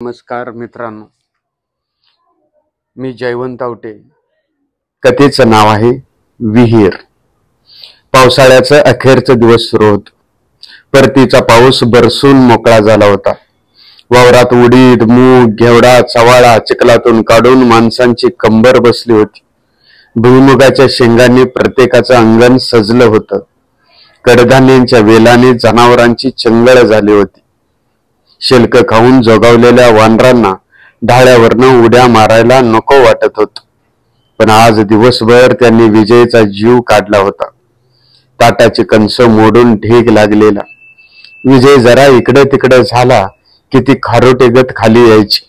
नमस्कार मित्रांनो, मी जयवंत आवटे. कथेचं नाव आहे विहीर. पावसाळ्याचं अखेरचं दिवस सुरू होत. परतीचा पाऊस बरसून मोकळा झाला होता. वावरात उडीद, मूग, घेवडा, चवाळा चिखलातून काढून माणसांची कंबर बसली होती. भुईमुगाच्या शेंगांनी प्रत्येकाचं अंगण सजलं होतं. कडधान्यांच्या वेलाने जनावरांची चंगळ झाली होती. शेलक खाऊन जोगावलेल्या वानरांना ढाळ्यावरनं उड्या मारायला नको वाटत होत. पण आज दिवसभर त्यांनी विजयचा जीव काढला होता. ताटाची कणस मोडून ढीग लागलेला. विजय जरा इकडे तिकडे झाला की ती खारोटेगत खाली यायची,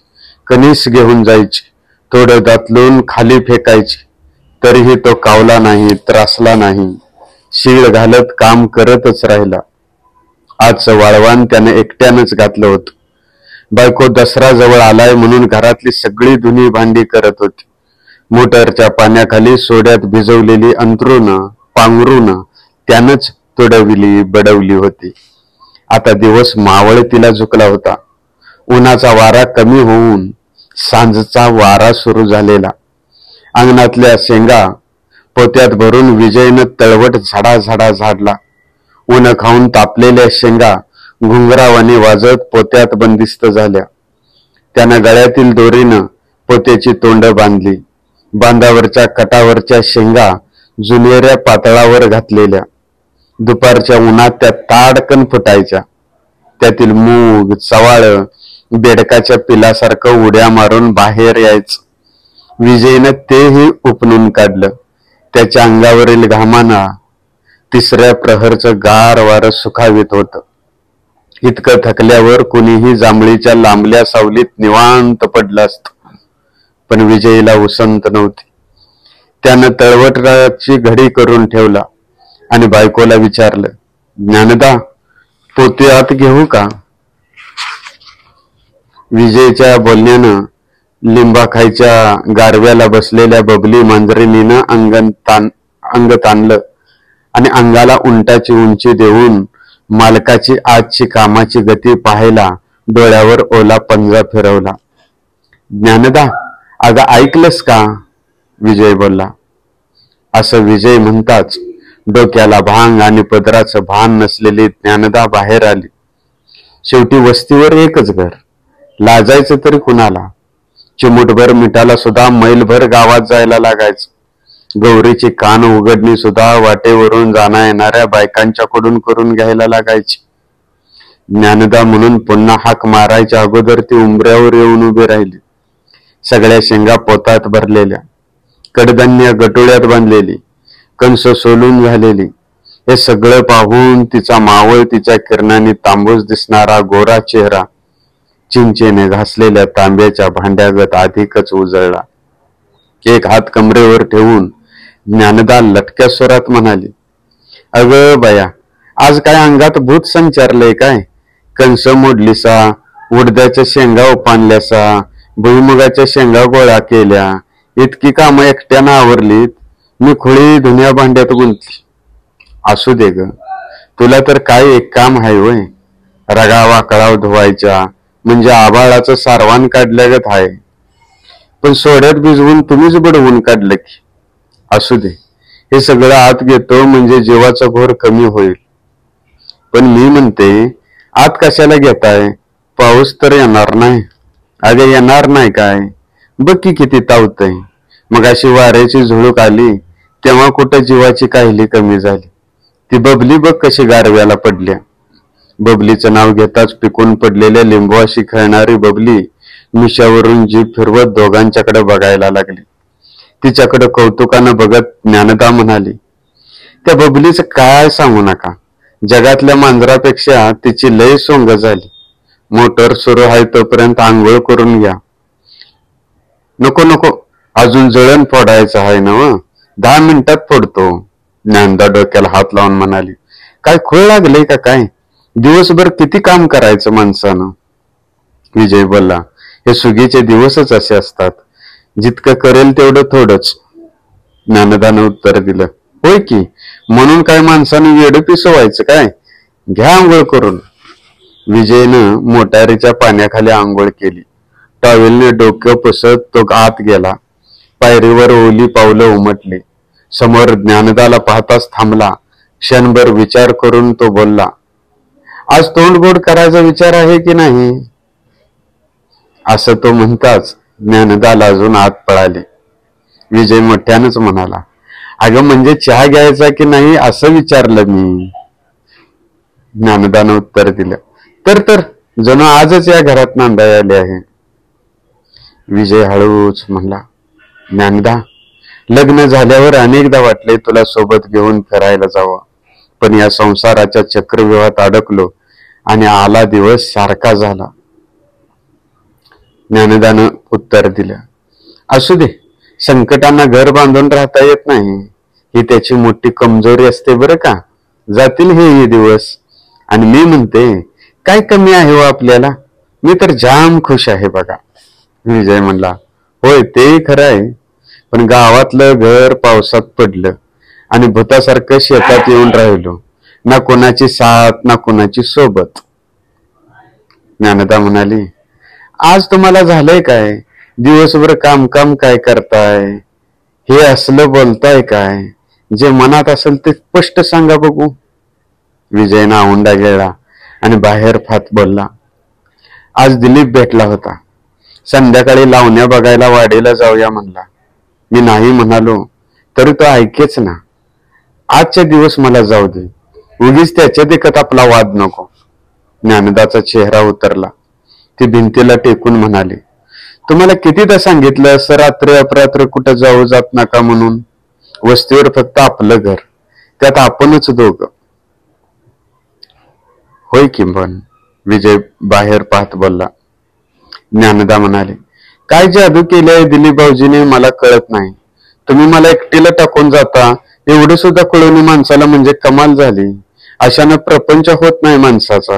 कणीस घेऊन जायची, थोडं दातलून खाली फेकायची. तरीही तो कावला नाही, त्रासला नाही. शीळ घालत काम करतच राहिला. आजचं वाळवान त्याने एकट्यानंच घातलं होतं. बायको दसरा जवळ आलाय म्हणून घरातली सगळी धुनी भांडी करत होती. मोटरच्या पाण्याखाली सोड्यात भिजवलेली अंथरुणं पांघरून त्यानंच तुडविली बडवली होती. आता दिवस मावळतीला झुकला होता. उन्हाचा वारा कमी होऊन सांजचा वारा सुरू झालेला. अंगणातल्या शेंगा पोत्यात भरून विजयनं तळवट झाडा झाडला. ऊन खाऊन तापलेल्या शेंगा घुंगरावाने वाजत पोत्यात बंदिस्त झाल्या. त्यानं गळ्यातील दोरीनं पोत्याची तोंड बांधली. बांधावरच्या कटावरच्या शेंगा जुनेऱ्या पातळावर घातलेल्या. दुपारच्या उन्हात त्या ताडकन फुटायच्या. त्यातील मूग, चवाळ बेडकाच्या पिलासारखं उड्या मारून बाहेर यायचं. विजयनं तेही उपणून काढलं. त्याच्या अंगावरील घामाना तिसऱ्या प्रहरचं गार वारं सुखावीत होतं. इतकं थकल्यावर कुणीही जांभळीच्या लांबल्या सावलीत निवांत पडलं असतं. पण विजयीला उसंत नव्हती. त्यानं तळवटाची घडी करून ठेवला आणि बायकोला विचारलं, ज्ञानदा, पोते आत घेऊ का? विजयच्या बोलण्यानं लिंबाखायच्या गारव्याला बसलेल्या बबली मांजरीनीनं अंग ताणलं आणि अंगाला उंटाची उंची देऊन मालकाची आजची कामाची गती पाहायला डोळ्यावर ओला पंजा फिरवला. ज्ञानदा, अगं ऐकलंस का? विजय बोलला. असं विजय म्हणताच डोक्याला भांग आणि पदराचं भान नसलेली ज्ञानदा बाहेर आली. शेवटी वस्तीवर एकच घर, लाजायचं तरी कुणाला? चिमूटभर मिठाला सुद्धा मैलभर गावात जायला लागायचं. गौरीची कान उघडणी सुद्धा वाटेवरून जाणा येणाऱ्या बायकांच्याकडून करून घ्यायला लागायची. ज्ञानदा म्हणून पुन्हा हाक मारायच्या अगोदर ती उंबऱ्यावर येऊन उभी राहिली. सगळ्या शेंगा पोतात भरलेल्या, कडधान्य गटोळ्यात बांधलेली, कणस सोलून झालेली. हे सगळं पाहून तिचा मावळ तिच्या किरणांनी तांबूस दिसणारा गोरा चेहरा चिंचेने घासलेल्या तांब्याच्या भांड्यागत अधिकच उजळला. एक हात कमरेवर ठेवून ज्ञानदा लटक्या स्वरात म्हणाली, अगं बया, आज काय अंगात भूत संचारलंय काय? कणस मोडलीसा, उडद्याच्या शेंगा उपानल्यासा, भुईमुगाच्या शेंगा गोळा केल्या, इतकी कामं एकट्यानं आवरलीत. मी खुळी धुन्या भांड्यात गुंतली. असू दे ग, तुला तर काय एक काम आहे वय? रगावा कळाव धुवायच्या म्हणजे आभाळाचं सारवान काढल्यागत आहे. पण सोड्यात भिजवून तुम्हीच बडवून काढलं की. असू दे, हे सगळं आत घेतो म्हणजे जीवाचा घोर कमी होईल. पण मी म्हणते, आत कशाला घेताय? पाऊस तर येणार नाही. अगं येणार नाही काय? बघ की किती तावतय. मग अशी वाऱ्याची झुळूक आली तेव्हा कुठं जीवाची काहिली कमी झाली. ती बबली बघ कशी गारव्याला पडल्या. बबलीचं नाव घेताच पिकून पडलेल्या लिंबवाशी खेळणारी बबली मिशावरून जीभ फिरवत दोघांच्याकडे बघायला लागली. तिच्याकडे कौतुकानं बघत ज्ञानदा म्हणाली, त्या बबलीचं काय सांगू नका. जगातल्या मांजरापेक्षा तिची लय सोंग झाली. मोटर सुरू आहे तोपर्यंत आंघोळ करून घ्या. नको नको, अजून जळण फोडायचं आहे ना व, 10 मिनिटात फोडतो. ज्ञानदा डोक्याला हात लावून म्हणाली, काय खूळ लागले का काय? दिवसभर किती काम करायचं माणसानं? विजय बोलला, हे सुगीचे दिवसच असे असतात. जितकं करेल तेवढं थोडंच. ज्ञानदानं उत्तर दिलं, होय की, म्हणून काय माणसानं वेड पिसवायचं काय? घ्या आंघोळ करून. विजयनं मोटारीच्या पाण्याखाली आंघोळ केली. टॉवेलने डोकं पुसत तो आत गेला. पायरीवर ओली पावलं उमटली. समोर ज्ञानदाला पाहताच थांबला. क्षणभर विचार करून तो बोलला, आज तोंड गोड करायचा विचार आहे की नाही? असं तो म्हणताच ज्ञानदा लाजून आत पळाली. विजय मोठ्यानंच म्हणाला, अगं म्हणजे चहा घ्यायचा की नाही असं विचारलं मी. ज्ञानदानं उत्तर दिलं, तर जणू आजच या घरात नांदाय आले आहे. विजय हळूच म्हणला, ज्ञानदा, लग्न झाल्यावर अनेकदा वाटले तुला सोबत घेऊन फिरायला जावं, पण या संसाराच्या चक्रव्यूहात अडकलो आणि आला दिवस सारखा झाला. ज्ञानदानं उत्तर दिलं, असू दे, संकटांना घर बांधून राहता येत नाही, ही त्याची मोठी कमजोरी असते बरं का. जातील हे दिवस. आणि मी म्हणते, काय कमी आहे हो आपल्याला? मी तर जाम खुश आहे बघा. विजय म्हणला, होय ते खरं आहे, पण गावातलं घर पावसात पडलं आणि भूतासारखं शेतात येऊन राहिलो, ना कोणाची साथ ना कोणाची सोबत. ज्ञानदा म्हणाली, आज तुम्हाला झालंय काय? दिवसभर काम काय करताय? हे असलं बोलताय काय? जे मनात असेल ते स्पष्ट सांगा बघू. विजयनं औंडा गेला आणि बाहेर फात बोलला, आज दिलीप भेटला होता. संध्याकाळी लावण्या बघायला वाडीला जाऊया म्हणला. मी नाही म्हणालो तरी तो ऐकेच ना. आजच्या दिवस मला जाऊ दे, उगीच त्याच्या देखत आपला वाद नको. ज्ञानदाचा चेहरा उतरला. ती भिंतीला टेकून म्हणाली, तुम्हाला कितीदा सांगितलं असं रात्र अपरात्र कुठं जाऊ जात नका म्हणून. वस्तीवर फक्त आपलं घर, त्यात आपणच दोघं. होय किंबन, विजय बाहेर पाहत बोलला. ज्ञानदा म्हणाले, काय जादू केली आहे दिलीप भाऊजीने मला कळत नाही. तुम्ही मला एकटीला टाकून जाता, एवढं सुद्धा कळून माणसाला म्हणजे कमाल झाली. अशानं प्रपंच होत नाही माणसाचा.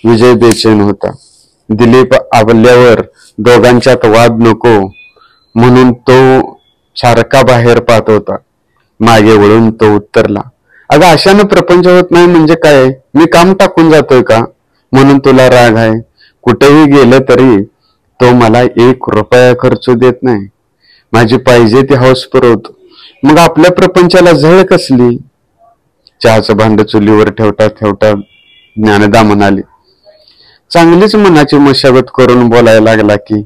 विजय बेचैन होता. दिलीप आवल्यावर दोघांच्यात वाद नको म्हणून तो सारखा बाहेर पाहत होता. मागे वळून तो उत्तरला, अगं अशानं प्रपंच होत नाही म्हणजे काय? मी काम टाकून जातोय का म्हणून तुला राग आहे? कुठेही गेलं तरी तो मला 1 रुपया खर्च देत नाही. माझी पाहिजे ती हौस पुरवतो. मग आपल्या प्रपंचाला झळ कसली? चहाचं भांड चुलीवर ठेवता ठेवता ज्ञानदा म्हणाली, चांगलीच मनाची मशागत करून बोलायला लागला की,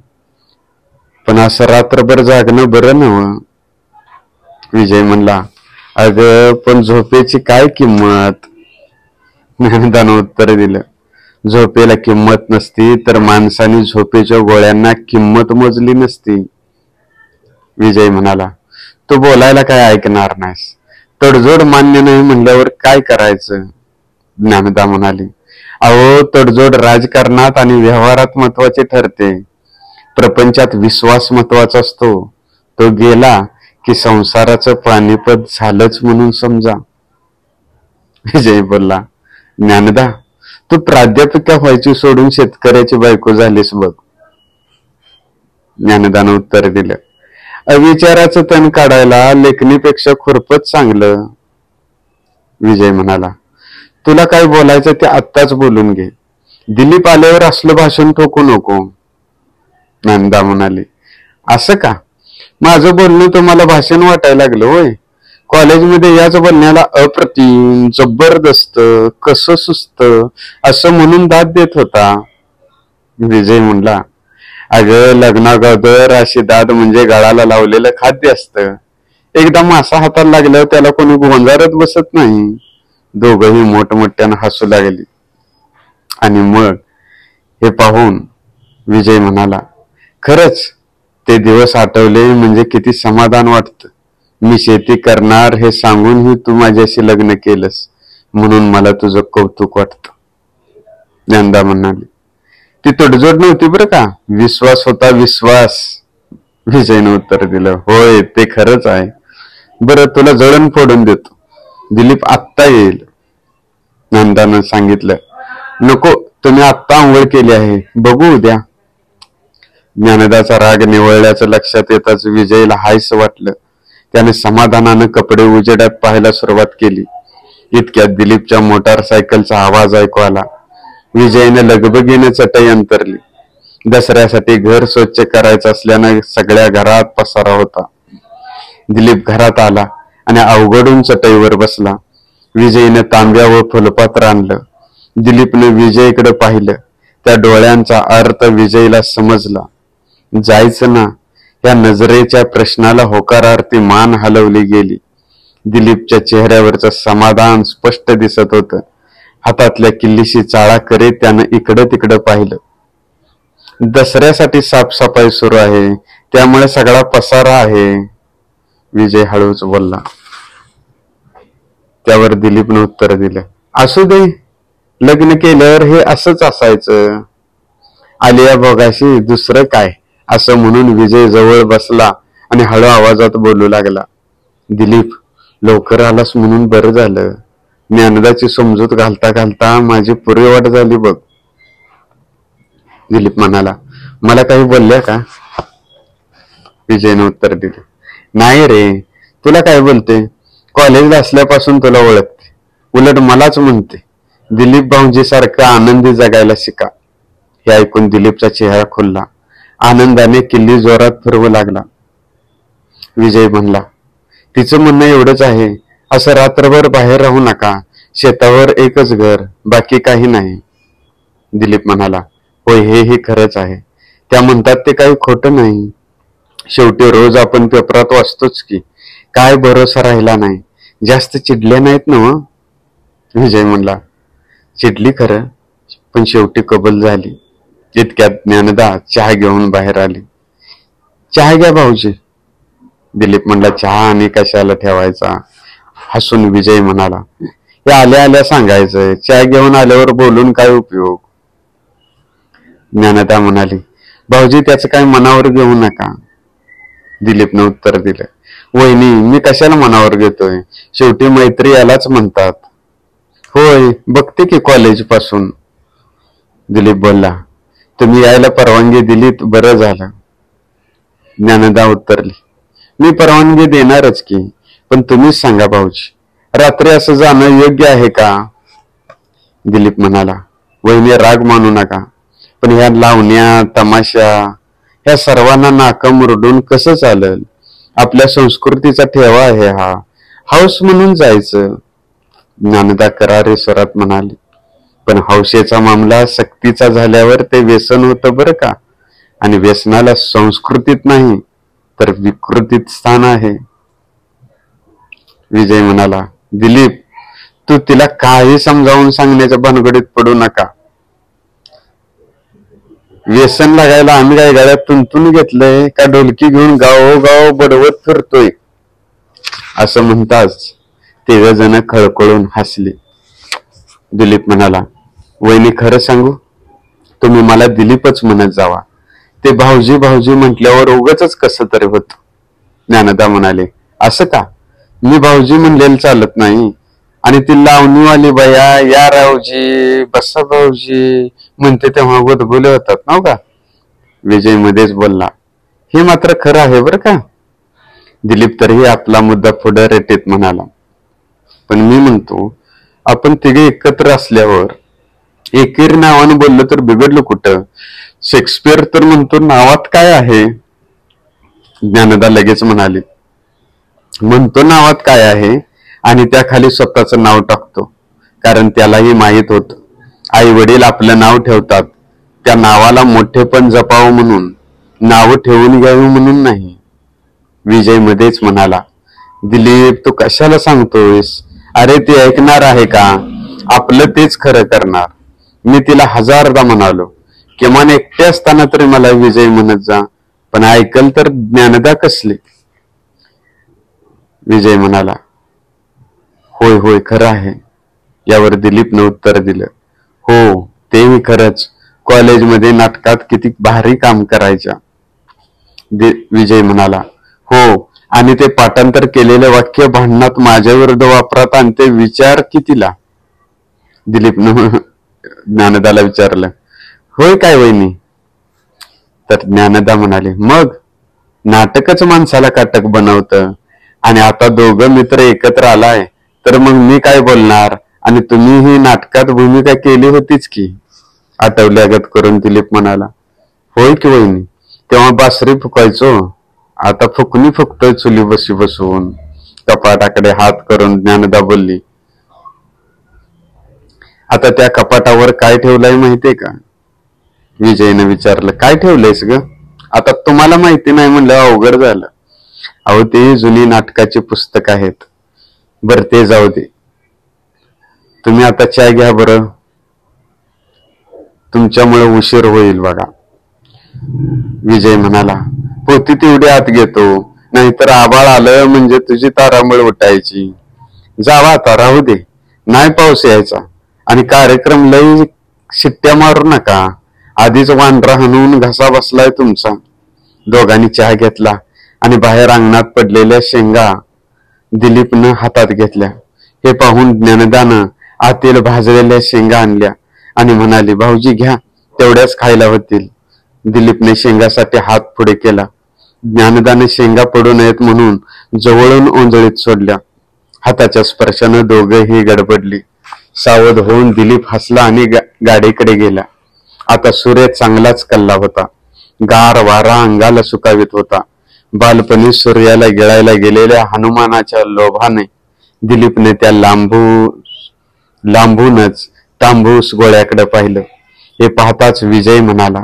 पण असं रात्रभर जागणं बरं नव्ह. विजय म्हणला, अगं पण झोपेची काय किंमत? ज्ञानदानं उत्तर दिलं, झोपेला किंमत नसती तर माणसाने झोपेच्या गोळ्यांना किंमत मोजली नसती. विजय म्हणाला, तू बोलायला काय ऐकणार नाहीस. तडजोड मान्य नाही म्हणल्यावर काय करायचं? ज्ञानदा म्हणाली, अहो तडजोड राजकारणात आणि व्यवहारात महत्वाचे ठरते. प्रपंचात विश्वास महत्वाचा असतो. तो गेला की संसाराचं पानिपत झालंच म्हणून समजा. विजय बोलला, ज्ञानदा, तू प्राध्यापिका व्हायची सोडून शेतकऱ्याची बायको झालीस बघ. ज्ञानदानं उत्तर दिलं, अविचाराचं तण काढायला लेखणीपेक्षा खुरपच चांगलं. विजय म्हणाला, तुला काय बोलायचं ते आत्ताच बोलून घे. दिलीप आल्यावर असलं भाषण ठोकू नको. ज्ञानदा म्हणाली, असं का? माझं बोलणं तुम्हाला भाषण वाटायला लागलं होय? कॉलेजमध्ये याच बोलण्याला अप्रतिम, जबरदस्त, कसं सुस्त असं म्हणून दाद देत होता. विजय म्हणला, अगं लग्नागोदर अशी दाद म्हणजे गळाला लावलेलं खाद्य असतं. एकदा मासा हाताला लागल्यावर त्याला कोणी गोंजारत बसत नाही. दोघंही मोठमोठ्यानं हसू लागली. आणि मग हे पाहून विजय म्हणाला, खरंच ते दिवस आठवले म्हणजे किती समाधान वाटतं. मी शेती करणार हे सांगूनही तू माझ्याशी लग्न केलंस म्हणून मला तुझं कौतुक वाटतं. ज्ञानदा म्हणाली, ती तडजोड नव्हती बरं का, विश्वास होता, विश्वास. विजयनं उत्तर दिलं, होय ते खरंच आहे. बरं तुला जळण फोडून देतो, दिलीप आत्ता येईल. ज्ञानदानं सांगितलं, नको, तुम्ही आत्ता आंघोळ केली आहे, बघू उद्या. ज्ञानदाचा राग निवळल्याचं लक्षात येताच विजयला हायस वाटलं. त्याने समाधानानं कपडे उजेडात पाहायला सुरुवात केली. इतक्यात दिलीपच्या मोटारसायकलचा आवाज ऐकू आला. विजयने लगबगीने चटई अंतरली. दसऱ्यासाठी घर स्वच्छ करायचं असल्यानं सगळ्या घरात पसारा होता. दिलीप घरात आला आणि अवघडून चटईवर बसला. विजयने तांब्या व फुलपात्र आणलं. दिलीपनं विजयकडे पाहिलं. त्या डोळ्यांचा अर्थ विजयला समजला. जायचं ना, या नजरेच्या प्रश्नाला होकारार्थी मान हलवली गेली. दिलीपच्या चेहऱ्यावरचं समाधान स्पष्ट दिसत होतं. हातातल्या किल्लीशी चाळा करीत त्यानं इकडं तिकडं पाहिलं. दसऱ्यासाठी साफसफाई सुरू आहे, त्यामुळे सगळा पसारा आहे, विजय हळूच बोलला. त्यावर दिलीपनं उत्तर दिलं, असू दे, लग्न केल्यावर हे असंच असायचं. आलिया भोगाशी दुसरं काय, असं म्हणून विजय जवळ बसला आणि हळू आवाजात बोलू लागला. दिलीप, लवकर आलास म्हणून बरं झालं. ज्ञानदाची समजूत घालता घालता माझी पुरी वाट झाली बघ. दिलीप म्हणाला, मला काही बोलल्या का? विजयने उत्तर दिले, नाही रे, तुला काय बोलते, कॉलेजला असल्यापासून तुला ओळखते, उलट मलाच म्हणते दिलीप भाऊजी सारखं आनंदी जगायला शिका. हे ऐकून दिलीपचा चेहरा खुलला. आनंदाने किल्ली जोरात फिरवू लागला. विजय म्हणला, तिचं म्हणणं एवढंच आहे, असं रात्रभर बाहेर राहू नका, शेतावर एकच घर, बाकी काही नाही. दिलीप म्हणाला, होय, हेही खरंच आहे. त्या म्हणतात ते काही खोटं नाही. शेवटी रोज आपण पेपरात वाचतोच की, काय भरोसा राहिला नाही. जास्त चिडले नाहीत ना? विजय म्हणला, चिडली खरं, पण शेवटी कबूल झाली. इतक्यात ज्ञानदा चहा घेऊन बाहेर आली. चहा घ्या भाऊजी. दिलीप म्हणला, चहा आणि कशाला ठेवायचा? हसून विजय म्हणाला, हे आल्या आल्या सांगायचंय, चहा घेऊन आल्यावर बोलून काय उपयोग? ज्ञानदा म्हणाली, भाऊजी त्याचं काय मनावर घेऊ नका. दिलीपनं उत्तर दिलं, वहिनी, मी कशाला मनावर घेतोय, शेवटी मैत्री यालाच म्हणतात. होय, बघते की कॉलेज पासून. दिलीप बोलला, तुम्ही यायला परवानगी दिलीत बरं झालं. ज्ञानदा उत्तरली, मी परवानगी देणारच की, पण तुम्हीच सांगा भाऊजी, रात्री असं जाणं योग्य आहे का? दिलीप म्हणाला, वहिनी राग मानू नका, पण ह्या लावण्या तमाशा ह्या सर्वांना नाकं मुरडून कसं चालेल? आपल्या संस्कृतीचा ठेवा आहे हा, हौस म्हणून जायचं. ज्ञानदा करारी स्वरात म्हणाली, पण हौशेचा मामला सक्तीचा झाल्यावर ते व्यसन होतं बरं का, आणि व्यसनाला संस्कृतीत नाही तर विकृतीत स्थान आहे. विजय म्हणाला, दिलीप, तू तिला काही समजावून सांगण्याच्या भानगडीत पडू नका. व्यसन लागायला आम्ही काय गाड्यात तुंतून घेतलंय का ढोलकी घेऊन गावोगाव बडवत फिरतोय? असं म्हणताच तिघ जण खळखळून हसले. दिलीप म्हणाला, वहिनी, खरं सांगू, तुम्ही मला दिलीपच म्हणत जावा, ते भाऊजी भाऊजी म्हटल्यावर उगाच कसं तरी होत. ज्ञानदा म्हणाले, असं का? मी भाऊजी म्हणलेलं चालत नाही, आणि ती लावणीवाली बाया या रावजी बसा भाऊजी म्हणते तेव्हा गोदगोले होतात ना का? विजय मध्येच बोलला, हे मात्र खरं आहे बरं का. दिलीप तरीही आपला मुद्दा पुढे रेटीत म्हणाला, पण मी म्हणतो, आपण तिघे एकत्र असल्यावर एकेरी नावानं बोललं तर बिघडलं कुठं? शेक्सपियर तर म्हणतो, नावात काय आहे? ज्ञानदा लगेच म्हणाले, म्हणतो नावात काय आहे, आणि त्याखाली स्वतःचं नाव टाकतो, कारण त्यालाही माहित होत आई वडील आपलं नाव ठेवतात त्या नावाला मोठेपण जपावं म्हणून, नाव ठेवून घ्यावं म्हणून नाही. विजय मध्येच म्हणाला, दिलीप, तू कशाला सांगतोयस? अरे ती ऐकणार आहे का? आपलं तेच खरं करणार. मी तिला हजारदा म्हणालो, किमान एकटे असताना तरी मला विजय म्हणत जा, पण ऐकल तर ज्ञानदा कसली? विजय म्हणाला, होय होय, खरं आहे. यावर दिलीपनं उत्तर दिलं, हो, तेही खरंच, कॉलेजमध्ये नाटकात किती भारी काम करायच्या. विजय म्हणाला, हो, आणि ते पाठांतर केलेले वाक्य भांडणात माझ्या विरुद्ध वापरात आणते, विचार कितीला. दिलीपनं ज्ञानदाला विचारलं, होय काय वहिनी? तर ज्ञानदा म्हणाले, मग नाटकच माणसाला काटक बनवतं, आणि आता दोघं मित्र एकत्र आलाय तर मग मी काय बोलणार? आणि तुम्ही ही नाटकात भूमिका केली होतीच की. आठवल्यागत करून दिलीप म्हणाला, होय की वहिनी, तेव्हा बासरी फुकायचो, आता फुकणी फुकतोय चुली बशी बसून. कपाटाकडे हात करून ज्ञानदा बोलली. आता त्या कपाटावर काय ठेवलंय माहितीये का? विजयने विचारलं. काय ठेवलंयस ग? आता तुम्हाला माहिती नाही म्हणलं अवघड झालं. अहो, ते जुनी नाटकाची पुस्तक आहेत. बर ते जाऊ दे, तुम्ही आता चहा घ्या बरं, तुमच्यामुळे उशीर होईल बघा. विजय म्हणाला. पोती तेवढी आत घेतो, नाहीतर आभाळ आलं म्हणजे तुझी तारांबळ उठायची. जावा आता, राहू दे, नाही पाऊस यायचा. आणि कार्यक्रम लई शिट्ट्या मारू नका, आधीच वांढरा हाणून घसा बसलाय तुमचा. दोघांनी चहा घेतला आणि बाहेर अंगणात पडलेल्या शेंगा दिलीपनं हातात घेतल्या. हे पाहून ज्ञानदानं आतील भाजलेल्या शेंगा आणल्या आणि म्हणाली, भाऊजी घ्या, तेवढ्याच खायला होतील. दिलीपने शेंगासाठी हात पुढे केला. ज्ञानदाने शेंगा पडू नयेत म्हणून जवळून ओंजळीत सोडल्या. हाताच्या स्पर्शानं दोघेही गडबडली. सावध होऊन दिलीप हसला आणि गाडीकडे गेला. आता सूर्य चांगलाच कल्ला होता. गार वारा अंगाला सुकावित होता. बालपणी सूर्याला गिळायला गेलेल्या हनुमानाच्या लोभाने दिलीपने त्या लांबूनच तांबूस गोळ्याकडे पाहिलं. हे पाहताच विजय म्हणाला,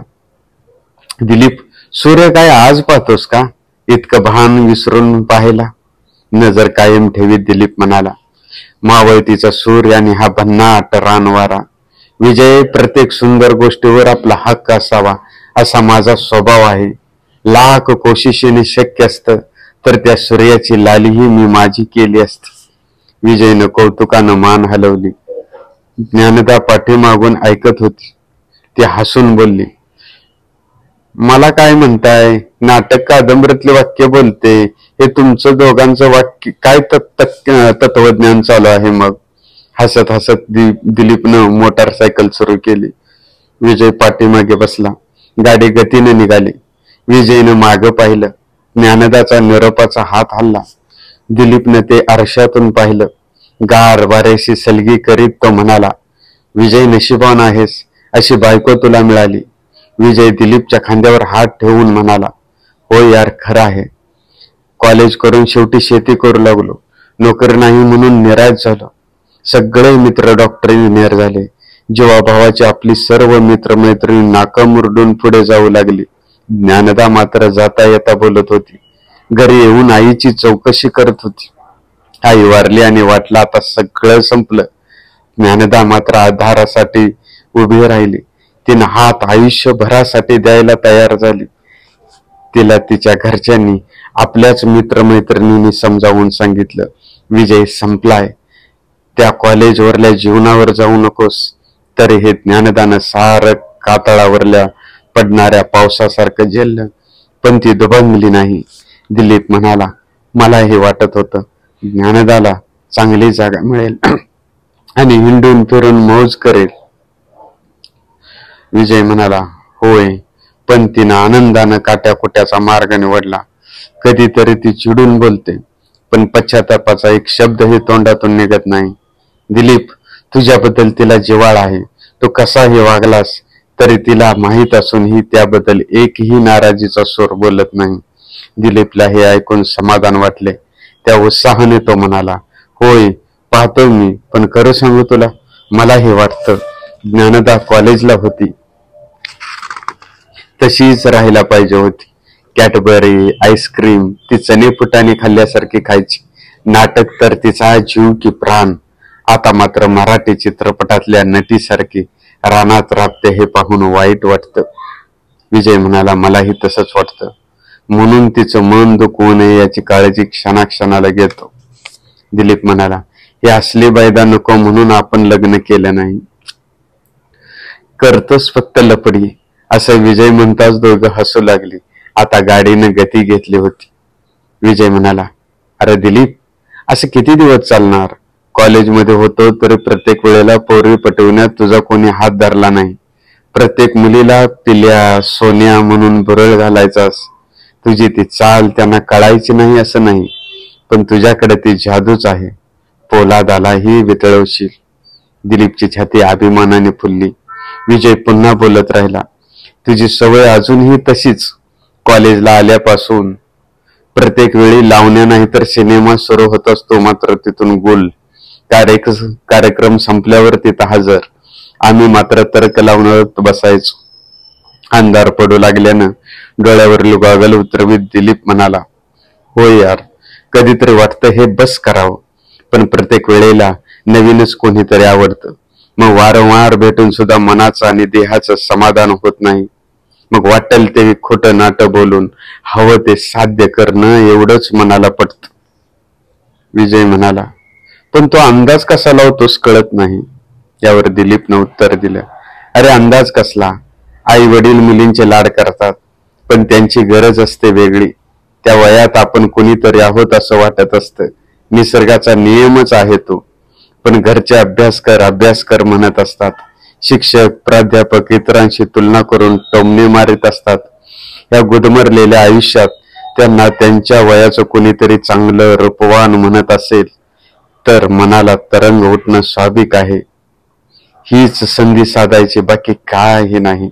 दिलीप, सूर्य काय आज पाहतोस का? इतकं भान विसरून पाहिला. नजर कायम ठेवीत दिलीप म्हणाला, मावळतीचा सूर्य आणि हा भन्नाट रानवारा. विजय, प्रत्येक सुंदर गोष्टीवर आपला हक्क असावा असा माझा स्वभाव आहे. लाख कोशिशीने शक्य असतं तर त्या सूर्याची लालीही मी माझी केली असती. विजयनं कौतुकानं मान हलवली. ज्ञानदा पाठीमागून ऐकत होती. ती हसून बोलली, मला काय म्हणताय? नाटक कादंबरीतले वाक्य बोलते, हे तुमचं दोघांचं वाक्य काय तत्वज्ञान चालू आहे मग? हसत हसत दिलीपनं मोटारसायकल सुरू केली. विजय पाठीमागे बसला. गाडी गतीने निघाली. विजयनं मागं पाहिलं. ज्ञानदाचा निरोपाचा हात हल्ला. दिलीपनं ते आरशातून पाहिलं. गार वाऱ्याशी सलगी करीत तो म्हणाला, विजय, नशिबान आहेस, अशी बायको तुला मिळाली. विजय दिलीपच्या खांद्यावर हात ठेवून म्हणाला, हो यार, खरं आहे. कॉलेज करून शेवटी शेती करू लागलो. नोकरी नाही म्हणून निराश झालो. सगळे मित्र डॉक्टर इंजिनियर झाले. जीवाभावाची आपली सर्व मित्रमैत्रिणी नाका मुरडून पुढे जाऊ लागली. ज्ञानदा मात्र जाता येता बोलत होती. घरी येऊन आईची चौकशी करत होती. आई वारली आणि वाटलं आता सगळं संपलं. ज्ञानदा मात्र आधारासाठी उभी राहिली. तिनं हात आयुष्यभरासाठी द्यायला तयार झाली. तिला तिच्या घरच्यांनी, आपल्याच मित्रमैत्रिणींनी समजावून सांगितलं, विजय संपलाय, त्या कॉलेजवरल्या जीवनावर जाऊ नकोस. तरी हे ज्ञानदानं सारं कातळावरल्या पडणाऱ्या पावसासारखं झेललं, पण ती दुभंगली नाही. दिलीप म्हणाला, मला हे वाटत होतं ज्ञानदाला चांगली जागा मिळेल आणि हिंडून फिरून मौज करेल. विजय म्हणाला, होय, पण तिनं आनंदानं काट्याकुट्याचा मार्ग निवडला. कधीतरी ती चिडून बोलते, पण पश्चातापाचा एक शब्दही तोंडातून निघत नाही. दिलीप, तुझ्याबद्दल तिला जिव्हाळा आहे. तू कसाही वागलास तरी तिला माहीत असूनही त्याबद्दल एकही नाराजीचा सूर बोलत नाही. दिलीपला हे ऐकून समाधान वाटले. त्या उत्साहाने तो म्हणाला, होय, पाहतोय मी, पण खरं सांगू तुला, मला हे वाटतं ज्ञानदा कॉलेजला होती तशीच राहायला पाहिजे होती. कॅडबरी, आईस्क्रीम ती चणे फुटाने खाल्ल्यासारखी खायची. नाटक तर तिचा जीव की प्राण. आता मात्र मराठी चित्रपटातल्या नटीसारखी रानात राबते हे पाहून वाईट वाटतं. विजय म्हणाला, मलाही तसंच वाटतं. म्हणून तिचं मन दुखवू नये याची काळजी क्षणाक्षणाला घेतो. दिलीप म्हणाला, हे असली बायदा नको म्हणून आपण लग्न केलं नाही. करतोस फक्त लपडी, असं विजय म्हणताच दोघं हसू लागली. आता गाडीनं गती घेतली होती. विजय म्हणाला, अरे दिलीप, असं किती दिवस चालणार? कॉलेजमध्ये होतो तरी प्रत्येक वेळेला पोरी पटवण्यात तुझा कोणी हात धरला नाही. प्रत्येक मुलीला पिल्या, सोन्या म्हणून बुरळ घालायचास. तुझी ती चाल त्यांना कळायची नाही असं नाही, पण तुझ्याकडे ती जादूच आहे. पोलादालाही वितळवशील. दिलीपची छाती अभिमानाने फुलली. विजय पुन्हा बोलत राहिला, तुझी सवय अजूनही तशीच. कॉलेजला आल्यापासून प्रत्येक वेळी लावण्या नाही तर सिनेमा सुरू होत असतो, मात्र तिथून गुल. कार्यक्रम संपल्यावर तिथं हजर. आम्ही मात्र तर्क लावून बसायचो. अंधार पडू लागल्यानं डोळ्यावरील गॉगल उतरवीत दिलीप म्हणाला, होय यार, कधीतरी वाटतं हे बस करावं, पण प्रत्येक वेळेला नवीनच कोणीतरी आवडतं. मग वारंवार भेटून सुद्धा मनाचं आणि देहाचं समाधान होत नाही. मग वाटेल ते खोटं नाटं बोलून हवं ते साध्य करणं एवढंच मनाला पटतं. विजय म्हणाला, पण तो अंदाज कसा लावतोस कळत नाही. यावर दिलीपनं उत्तर दिलं, अरे अंदाज कसला, आई वडील मुलींचे लाड करतात, पण त्यांची गरज असते वेगळी. त्या वयात आपण कुणीतरी आहोत असं वाटत असतं. निसर्गाचा नियमच आहे तो. पण घरचे अभ्यास कर म्हणत असतात. शिक्षक प्राध्यापक इतरांशी तुलना करून टोमणे मारित असतात. या गुदमरलेल्या आयुष्यात त्यांना त्यांच्या वयाचं कुणीतरी चांगलं रूपवान म्हणत असेल तर मनाला तरंग उठणं स्वाभाविक आहे. हीच संधी साधायची, बाकी काही नाही.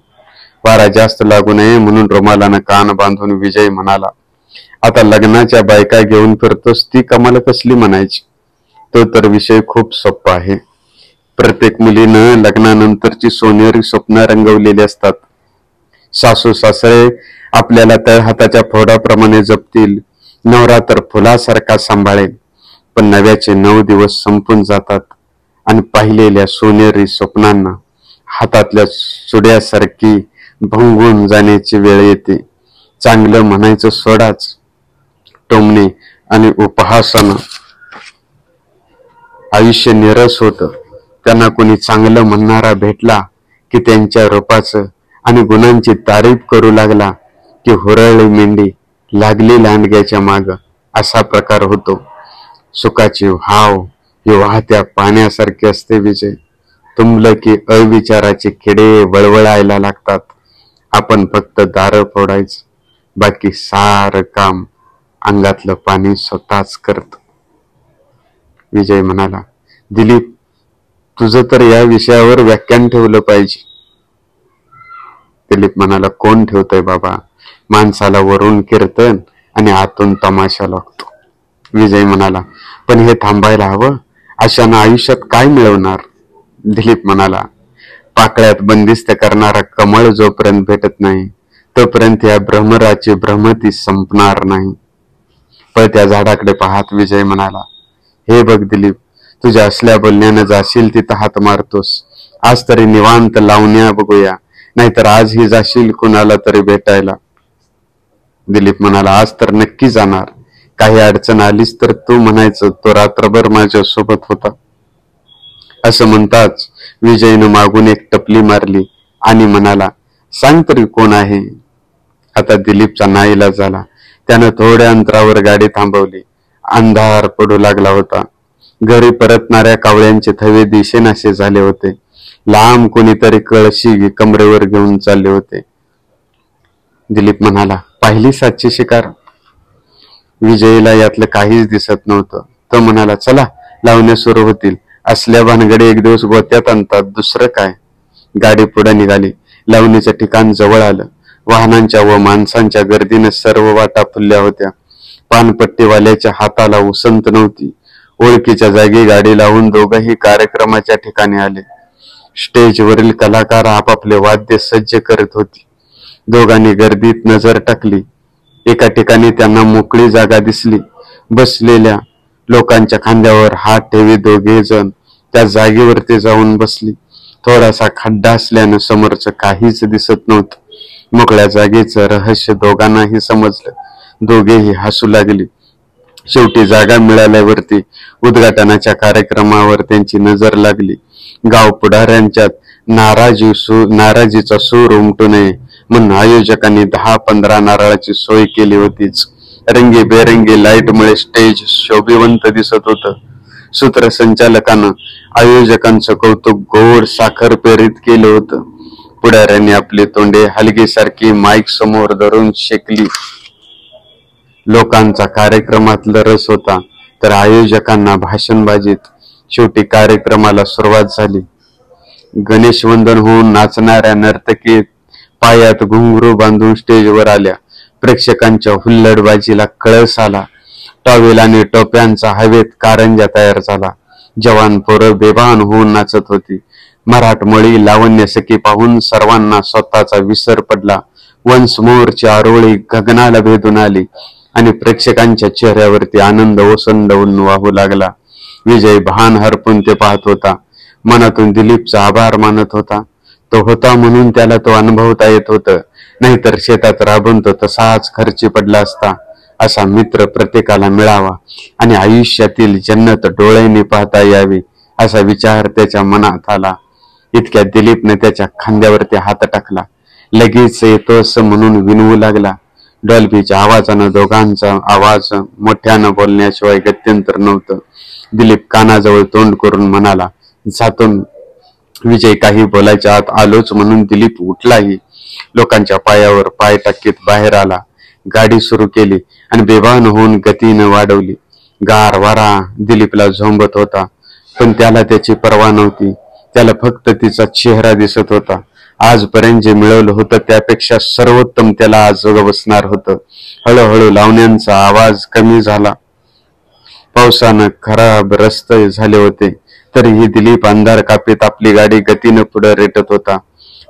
वारा जास्त लागू नये म्हणून रुमालानं कान बांधून विजय म्हणाला, आता लग्नाच्या बायका घेऊन फिरतोस ती कमाल कसली म्हणायची. तो तर विषय खूप सोपा आहे. प्रत्येक मुलीनं लग्नानंतरची सोनेरी स्वप्न रंगवलेली असतात. सासू सासरे आपल्याला तळहाताच्या फोडाप्रमाणे जपतील, नवरा तर फुलासारखा सांभाळेल. पण नव्याचे 9 दिवस संपून जातात आणि पाहिलेल्या सोनेरी स्वप्नांना हातातल्या सुड्यासारखी भंगून जाण्याची वेळ येते. चांगलं म्हणायचं सोडाच, टोमणे आणि उपहासानं आयुष्य निरस होतं. त्यांना कोणी चांगलं म्हणणारा भेटला की त्यांच्या रूपाचं आणि गुणांची तारीफ करू लागला की हुरळली मेंढी लागली लांडग्याच्या माग, असा प्रकार होतो. सुखाची व्हाव ही वाहत्या पाण्यासारखी असते विजय. तुंबलं की अविचाराचे किडे वळवळायला लागतात. आपण फक्त दारं फोडायचं, बाकी सारं काम अंगातलं पाणी स्वतःच करत. विजय म्हणाला, दिलीप, तुझं तर या विषयावर व्याख्यान ठेवलं पाहिजे. दिलीप म्हणाला, कोण ठेवतंय बाबा, माणसाला वरून कीर्तन आणि आतून तमाशा लागतो. विजय म्हणाला, पण हे थांबायला हवं. अशानं आयुष्यात काय मिळवणार. दिलीप म्हणाला, पाकळ्यात बंदिस्त करणारा कमळ जोपर्यंत भेटत नाही तोपर्यंत या भ्रमराची भ्रमती संपणार नाही. पळत्या झाडाकडे पाहत विजय म्हणाला, हे बघ दिलीप, तुझ्या असल्या बोलण्यानं जाशील तिथं हात मारतोस. आज तरी निवांत लावण्या बघूया, नाहीतर आजही जाशील कुणाला तरी भेटायला. दिलीप म्हणाला, आज तर नक्की जाणार. काही अडचण आलीच तर तू म्हणायचं तो रात्रभर माझ्या सोबत होता. असं म्हणताच विजयनं मागून एक टपली मारली आणि म्हणाला, सांग तरी कोण आहे. आता दिलीपचा नाईलाज झाला. त्यानं थोड्या अंतरावर गाडी थांबवली. अंधार पडू लागला होता. घरी परतणाऱ्या कावळ्यांचे थवे दिसेनासे झाले होते. लांब कोणीतरी कळशी कमरेवर घेऊन चालले होते. दिलीप म्हणाला, पाहिली सातची शिकार. विजयला यातलं काहीच दिसत नव्हतं. तो म्हणाला, चला लावण्या सुरू होतील. असल्या भानगडी एक दिवस गोत्यात आणतात, दुसरं काय. गाडी पुढे निघाली. लावणीचं ठिकाण जवळ आलं. वाहनांच्या व माणसांच्या गर्दीने सर्व वाटा फुलल्या होत्या. पानपट्टीवाल्याच्या हाताला उसंत नव्हती. ओळखीच्या जागी गाडी लावून दोघंही कार्यक्रमाच्या ठिकाणी आले. स्टेजवरील कलाकार आपापले वाद्य सज्ज करत होती. दोघांनी गर्दीत नजर टाकली. एका ठिकाणी त्यांना मोकळी जागा दिसली. बसलेल्या लोकांच्या खांद्यावर हात ठेवी दोघे जण त्या जागेवरती जाऊन बसली. थोडासा खड्डा असल्यानं समोरचं काहीच दिसत नव्हतं. मोकळ्या जागेचं रहस्य दोघांनाही समजलं. दोघेही हसू लागली. शेवटी जागा मिळाल्यावरती उद्घाटनाच्या कार्यक्रमावर त्यांची नजर लागली. गाव पुढाऱ्यांच्यात नाराजीचा सूर उमटू नये म्हणून आयोजकांनी 10-15 नारळाची सोय केली होतीच. रंगीबेरंगी लाईटमुळे स्टेज शोभिवंत दिसत होतं. सूत्रसंचालकानं आयोजकांचं कौतुक गोड साखर पेरीत केलं होतं. पुढाऱ्यांनी आपली तोंडे हलगीसारखी माईक समोर धरून शेकली. लोकांचा कार्यक्रमातला रस होता तर आयोजकांना भाषणबाजीत. शेवटी कार्यक्रमाला सुरुवात झाली. गणेश वंदन होऊन नाचणाऱ्या नर्तकी पायात घुंगरू बांधून स्टेजवर आल्या. प्रेक्षकांच्या हुल्लडबाजीला कळस आला. टॉवेल आणि टोप्यांचा हवेत कारंजा तयार झाला. जवान पोरं बेभान होऊन नाचत होती. मराठमोळी लावण्य सखी पाहून सर्वांना स्वतःचा विसर पडला. वन्स मोरची आरोळी गगनाला भेदून आली आणि प्रेक्षकांच्या चेहऱ्यावरती आनंद ओसंडून वाहू लागला. विजय भान हरपून ते पाहत होता. मनातून दिलीपचा आभार मानत होता. तो होता म्हणून त्याला तो अनुभवता येत होतं, नाहीतर शेतात राबून तो तसाच खर्ची पडला असता. असा मित्र प्रत्येकाला मिळावा आणि आयुष्यातील जन्नत डोळ्यांनी पाहता यावी असा विचार त्याच्या मनात आला. इतक्यात दिलीपने त्याच्या खांद्यावरती हात टाकला. लगेच येतो असं म्हणून विनवू लागला. डॉल्बीच्या आवाजानं दोघांचा आवाज मोठ्यानं बोलण्याशिवाय गत्यंतर नव्हतं. दिलीप कानाजवळ तोंड करून म्हणाला, जातून. विजय काही बोलायच्या आत आलोच म्हणून दिलीप उठलाही. लोकांच्या पायावर पाय टाकीत बाहेर आला. गाडी सुरू केली आणि बेभान होऊन गतीनं वाढवली. गार वारा दिलीपला झोंबत होता, पण त्याला त्याची पर्वा नव्हती. त्याला फक्त तिचा चेहरा दिसत होता. आजपर्यंत जे मिळवलं होतं त्यापेक्षा सर्वोत्तम त्याला आज बसणार होतं. हळूहळू लावण्यांचा आवाज कमी झाला. पावसानं खराब रस्ते झाले होते, तरीही दिलीप अंधार कापीत आपली गाडी गतीनं पुढे रेटत होता.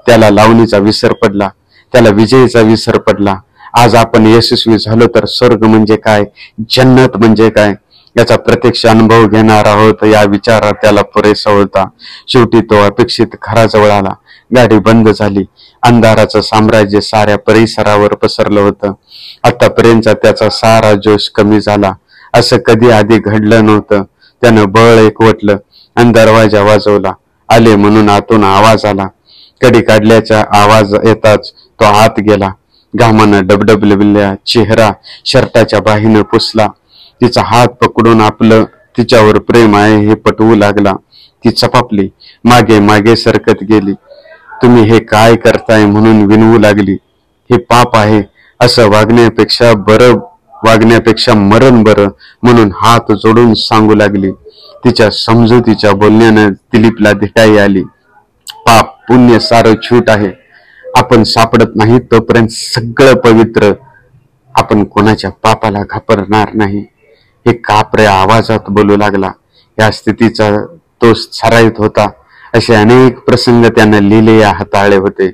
त्याला लावणीचा विसर पडला. त्याला विजयचा विसर पडला. आज आपण यशस्वी झालो तर स्वर्ग म्हणजे काय, जन्नत म्हणजे काय याचा प्रत्यक्ष अनुभव घेणार आहोत या विचारात त्याला पुरेसा होता. शेवटी तो अपेक्षित घराजवळ आला. गाडी बंद झाली. अंधाराचं साम्राज्य साऱ्या परिसरावर पसरलं होतं. आतापर्यंतचा त्याचा सारा जोश कमी झाला. असं कधी आधी घडलं नव्हतं. त्यानं बळ एकवटलं आणि दरवाजा वाजवला. आले म्हणून आतून आवाज आला. कडी काढल्याचा आवाज येताच तो आत गेला. घामानं डबडबलेला चेहरा शर्टाच्या बाहीनं पुसला. तिचा हात पकडून आपलं तिच्यावर प्रेम आहे हे पटवू लागला. ती चपापली, मागे मागे सरकत गेली. तुम्ही हे काय करताय म्हणून विनवू लागली. हे पाप आहे, असं वागण्यापेक्षा मरण बरं म्हणून हात जोडून सांगू लागली. तिच्या समजुतीच्या बोलण्यानं दिलीपला धिटाई आली. पाप पुण्य सारं छूट आहे. आपण सापडत नाही तोपर्यंत सगळं पवित्र. आपण कोणाच्या पापाला घाबरणार नाही. हे कापऱ्या आवाजात बोलू लागला. या स्थितीचा तो सराईत होता. असे अनेक प्रसंग त्यानं लिहिले हाताळले होते.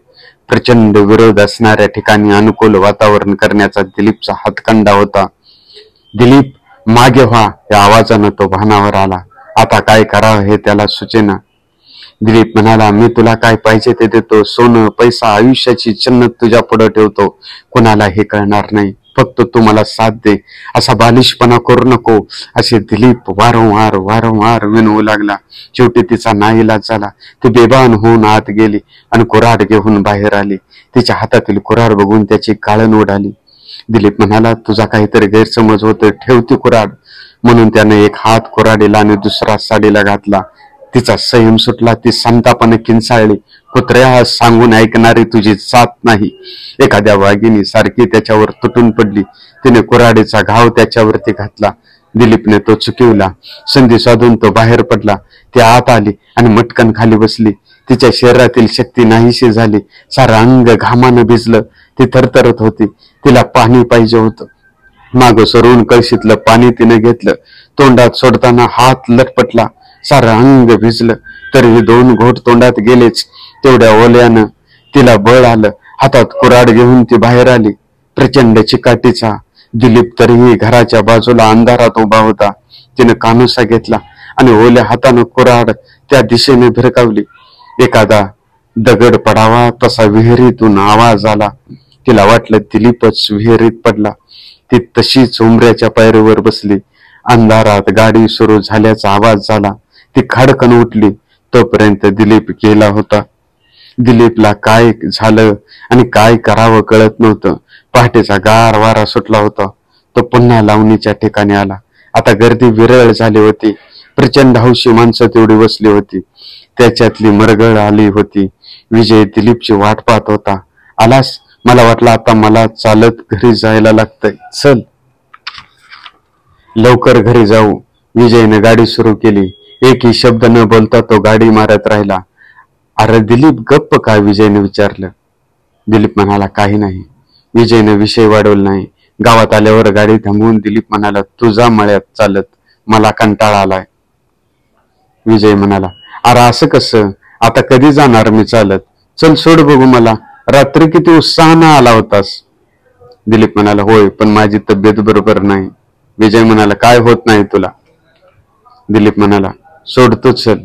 प्रचंड विरोध असणाऱ्या ठिकाणी अनुकूल वातावरण करण्याचा दिलीपचा हातखंडा होता. दिलीप मागे व्हा या आवाजानं तो भानावर आला. आता काय करावं हे त्याला सुचेना. दिलीप म्हणाला, मी तुला काय पाहिजे ते देतो. सोनं, पैसा, आयुष्याची जन्नत तुझ्या पुढे ठेवतो. कोणाला हे कळणार नाही. फक्त तू मला साथ दे. असा बालिशपणा करू नको असे दिलीप वारंवार विनवू लागला. शेवटी तिचा नाईलाज झाला. ती बेभान होऊन आत गेली आणि कुऱ्हाड घेऊन बाहेर आली. तिच्या हातातील कुऱ्हाड बघून त्याची काळण उडाली. दिलीप म्हणाला, तुझा काहीतरी गैरसमज होतोय, ठेव ती कुऱ्हाड. म्हणून त्याने एक हात कुऱ्हाडीला आणि दुसरा साडीला घातला. तिचा संयम सुटला. ती संतापाने किंचाळली, कुत्र्या सांगून ऐकणारी तुझी जात नाही. एखाद्या वाघिणी सारखी त्याच्यावर तुटून पडली. तिने कुऱ्हाडीचा घाव त्याच्यावरती घातला. दिलीपने तो चुकविला. संधी साधून तो बाहेर पडला. ती आत आली आणि मटकन खाली बसली. तिच्या शरीरातील शक्ती नाहीशी झाली. सारं अंग घामानं भिजलं. ती थरथरत होती. तिला पाणी पाहिजे होतं. मागं सरून कळशीतलं पाणी तिने घेतलं. तोंडात सोडताना हात लटपटला. सारं अंग भिजलं. तरीही 2 घोट तोंडात गेलेच. तेवढ्या ओल्यानं तिला बळ आलं. हातात कुऱ्हाड घेऊन ती बाहेर आली. प्रचंड चिकाटीचा दिलीप तरीही घराच्या बाजूला अंधारात उभा होता. तिने कानुसा घेतला आणि ओल्या हातानं कुऱ्हाड त्या दिशेने भिरकावली. एखादा दगड पडावा तसा विहिरीतून आवाज आला. तिला वाटलं दिलीपच विहिरीत पडला. ती तशीच उंबऱ्याच्या पायरीवर बसली. अंधारात गाडी सुरू झाल्याचा आवाज झाला. ती खाडकन उठली. तोपर्यंत दिलीप गेला होता. दिलीपला काय झालं आणि काय करावं कळत नव्हतं. पहाटेचा गार वारा सुटला होता. तो पुन्हा लावणीच्या ठिकाणी आला. आता गर्दी विरळ झाली होती. प्रचंड हौशी माणसं तेवढी बसली होती. त्याच्यातली मरगळ आली होती. विजय दिलीपची वाट पाहत होता. आलास? मला वाटलं आता मला चालत घरी जायला लागतंय. चल लवकर घरी जाऊ. विजयने गाडी सुरू केली. एकही शब्द न बोलता तो गाडी मारत राहिला. अरे दिलीप गप्प का? विजयने विचारलं. दिलीप म्हणाला, काही नाही. विजयने विषय वाढवला नाही. गावात आल्यावर गाडी थांबवून दिलीप म्हणाला, तुझा मळ्यात चालत, मला कंटाळा आलाय. विजय म्हणाला, अरे असं कसं, आता कधी जाणार मी चालत, चल सोड बघू मला, रात्री किती उत्साहानं आला होतास. दिलीप म्हणाला, होय, पण माझी तब्येत बरोबर नाही. विजय म्हणाला, काय होत नाही तुला. दिलीप म्हणाला, सोडतो चल.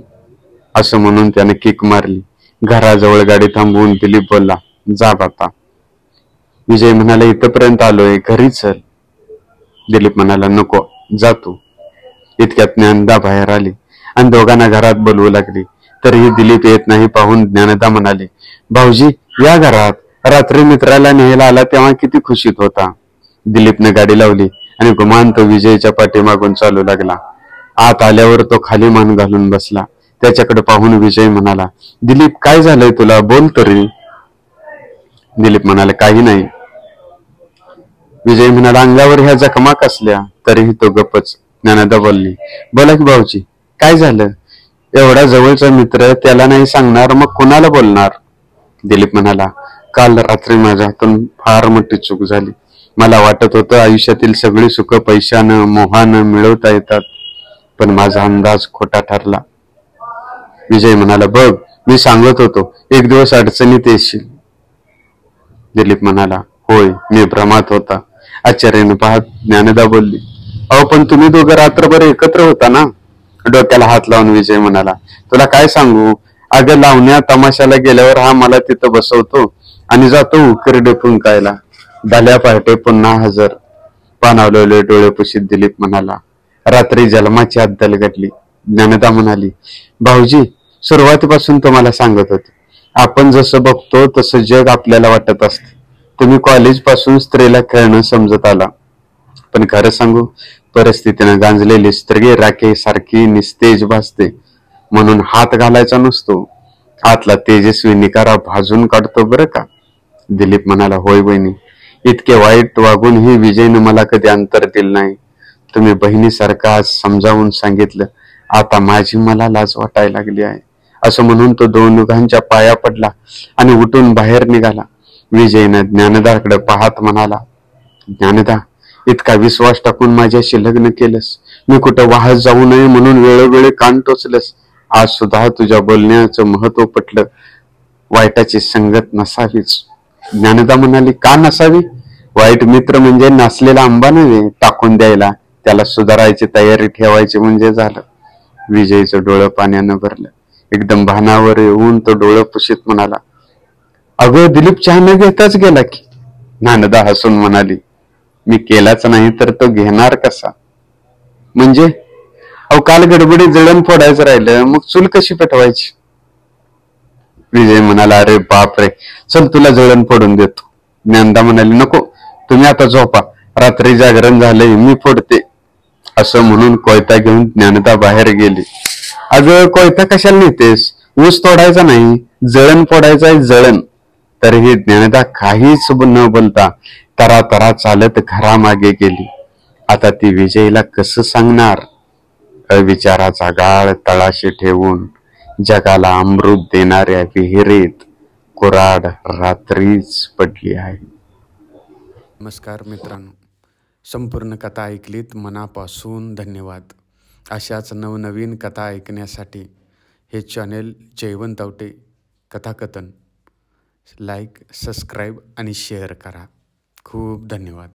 असं म्हणून त्याने किक मारली. घराजवळ गाडी थांबवून दिलीप बोलला, जा बापा. विजय म्हणाला, इथपर्यंत आलोय, घरी चल. दिलीप म्हणाला, नको, जा तू. इतक्यात ज्ञानदा बाहेर आली आणि दोघांना घरात बोलवू लागली. तरीही दिलीप येत नाही पाहून ज्ञानदा म्हणाले, भाऊजी या घरात, रात्री मित्राला न्यायला आला तेव्हा किती खुशीत होता. दिलीपने गाडी लावली आणि गुमान तो विजयच्या पाठीमागून चालू लागला. आत आल्यावर तो खाली मान घालून बसला. त्याच्याकडे पाहून विजय म्हणाला, दिलीप काय झालंय तुला, बोल तरी. दिलीप म्हणाला, काही नाही. विजय म्हणाला, अंगावर ह्या जखमा कसल्या. तरीही तो गप्पच. ज्ञानदा बोलली, बोला की भाऊजी, काय झालं. एवढा जवळचा मित्र, त्याला नाही सांगणार मग कुणाला बोलणार. दिलीप म्हणाला, काल रात्री माझ्या हातून फार मोठी चूक झाली. मला वाटत होतं आयुष्यातील सगळी सुख पैशानं मोहानं मिळवता येतात, पण माझा अंदाज खोटा ठरला. विजय म्हणाला, बघ मी सांगत होतो एक दिवस अडचणीत येशील. दिलीप म्हणाला, होय, मी भ्रमात होता. आश्चर्याने पाहत ज्ञानदा बोलली, अहो पण तुम्ही दोघं रात्रभर एकत्र होता ना. डोक्याला हात लावून विजय म्हणाला, तुला काय सांगू, अगं लावण्या तमाशाला गेल्यावर हा मला तिथं बसवतो आणि जातो उकिरडे फुंकायला. भल्या पहाटे पुन्हा हजर. पाणावलेले डोळे पुशीत दिलीप म्हणाला, रात्री जन्माची अद्दल घडली. ज्ञानदा म्हणाली, भाऊजी सुरुवातीपासून तुम्हाला सांगत होते, आपण जसं बघतो तसं जग आपल्याला वाटत असतं. तुम्ही कॉलेज पासून स्त्रीला खेळणं समजत आला, पण खरं सांगू, परिस्थितीनं गांजलेली स्त्री राखे सारखी निस्तेज भासते. म्हणून हात घालायचा नसतो, आतला तेजस्वी निकारा भाजून काढतो बरं का. दिलीप म्हणाला, होय बहिणी, इतके वाईट वागूनही विजयने मला कधी अंतर दिलं नाही. तुम्ही बहिणीसारखं आज समजावून सांगितलं, आता माझी मला लाज वाटायला लागली आहे. असं म्हणून तो दोघांच्या पाया पडला आणि उठून बाहेर निघाला. विजयने ज्ञानदाकडे पाहत म्हणाला, ज्ञानदा, इतका विश्वास टाकून माझ्याशी लग्न केलंस, मी कुठं वाहत जाऊ नये म्हणून वेळोवेळी कान टोचलंस. आज सुद्धा तुझ्या बोलण्याचं महत्व पटलं. वाईटाची संगत नसावीच. ज्ञानदा म्हणाली, का नसावी. वाईट मित्र म्हणजे नासलेला आंबा नव्हे टाकून द्यायला, त्याला सुधारायची तयारी ठेवायची म्हणजे झालं. विजयचं डोळं पाण्यानं भरलं. एकदम भानावर येऊन तो डोळं पुशीत म्हणाला, अगं दिलीप चहा न घेताच गेला की. ज्ञानदा हसून म्हणाली, मी केलाच नाही तर तो घेणार कसा. म्हणजे अहो काल गडबडीत जळण फोडायचं राहिलं, मग चूल कशी पेटवायची. विजय म्हणाला, अरे बाप रे, चल तुला जळण फोडून देतो. ज्ञानदा म्हणाली, नको, तुम्ही आता झोपा, रात्री जागरण झालंय, मी फोडते. असं म्हणून कोयता घेऊन ज्ञानदा बाहेर गेली. अगं कोयता कशाला नेतेस, ऊस तोडायचा नाही, जळण फोडायचं आहे, जळण. तरीही ज्ञानदा काहीच न बोलता तरा तरा चालत घरामागे गेली. आता ती विजयला कसं सांगणार. अविचाराचा गाळ तळाशी ठेवून जगाला अमृत देणाऱ्या विहिरीत कुऱ्हाड रात्रीच पडली आहे. नमस्कार मित्रांनो, संपूर्ण कथा ऐकलीत मनापासून धन्यवाद. अशाच नवनवीन कथा ऐकण्यासाठी हे चॅनेल जयवंत आवटे कथाकथन लाईक, सबस्क्राईब आणि शेअर करा. खूप धन्यवाद.